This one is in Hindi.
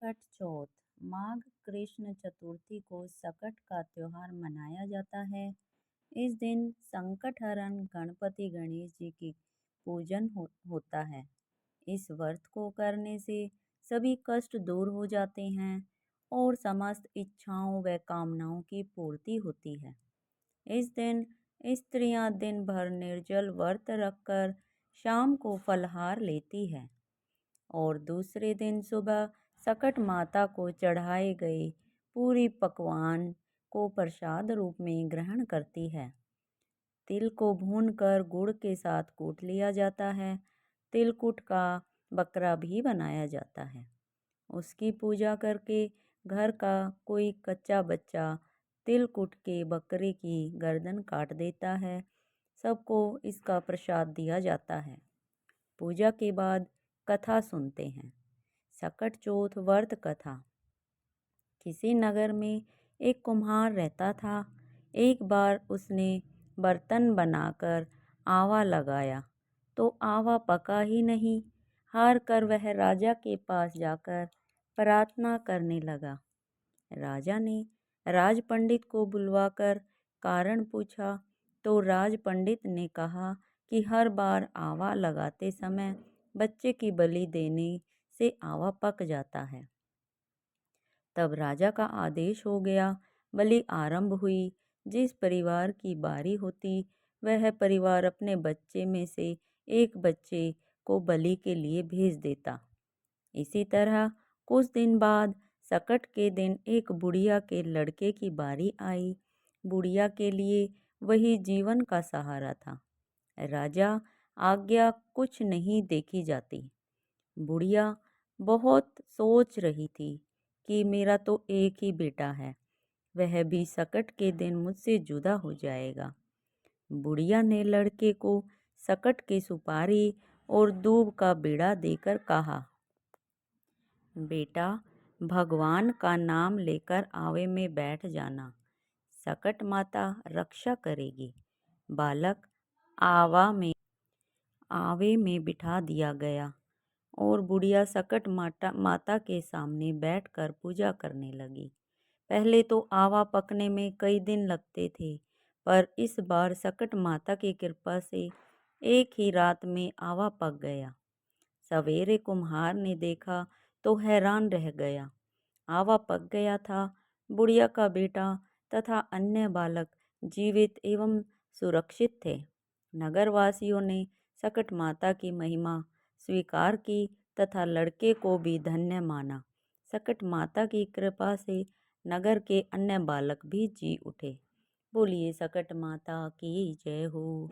सकट चौथ माघ कृष्ण चतुर्थी को सकट का त्योहार मनाया जाता है। इस दिन संकट हरण गणपति गणेश जी की पूजन होता है। इस व्रत को करने से सभी कष्ट दूर हो जाते हैं और समस्त इच्छाओं व कामनाओं की पूर्ति होती है। इस दिन स्त्रियां दिन भर निर्जल व्रत रखकर शाम को फलाहार लेती है और दूसरे दिन सुबह सकट माता को चढ़ाए गए पूरी पकवान को प्रसाद रूप में ग्रहण करती है। तिल को भूनकर गुड़ के साथ कूट लिया जाता है। तिलकुट का बकरा भी बनाया जाता है। उसकी पूजा करके घर का कोई कच्चा बच्चा तिलकुट के बकरे की गर्दन काट देता है। सबको इसका प्रसाद दिया जाता है। पूजा के बाद कथा सुनते हैं। सकट चौथ व्रत कथा। किसी नगर में एक कुम्हार रहता था। एक बार उसने बर्तन बनाकर आवा लगाया तो आवा पका ही नहीं। हार कर वह राजा के पास जाकर प्रार्थना करने लगा। राजा ने राज पंडित को बुलवाकर कारण पूछा तो राज पंडित ने कहा कि हर बार आवा लगाते समय बच्चे की बलि देने से आवा पक जाता है। तब राजा का आदेश हो गया। बलि आरंभ हुई। जिस परिवार की बारी होती वह परिवार अपने बच्चे में से एक बच्चे को बलि के लिए भेज देता। इसी तरह कुछ दिन बाद सकट के दिन एक बुढ़िया के लड़के की बारी आई। बुढ़िया के लिए वही जीवन का सहारा था। राजा आज्ञा कुछ नहीं देखी जाती। बुढ़िया बहुत सोच रही थी कि मेरा तो एक ही बेटा है, वह भी सकट के दिन मुझसे जुदा हो जाएगा। बुढ़िया ने लड़के को सकट की सुपारी और दूब का बीड़ा देकर कहा, बेटा भगवान का नाम लेकर आवे में बैठ जाना, सकट माता रक्षा करेगी। बालक आवे में बिठा दिया गया और बुढ़िया सकट माता के सामने बैठकर पूजा करने लगी। पहले तो आवा पकने में कई दिन लगते थे, पर इस बार सकट माता की कृपा से एक ही रात में आवा पक गया। सवेरे कुम्हार ने देखा तो हैरान रह गया। आवा पक गया था। बुढ़िया का बेटा तथा अन्य बालक जीवित एवं सुरक्षित थे। नगरवासियों ने सकट माता की महिमा स्वीकार की तथा लड़के को भी धन्य माना। सकट माता की कृपा से नगर के अन्य बालक भी जी उठे। बोलिए सकट माता की जय हो।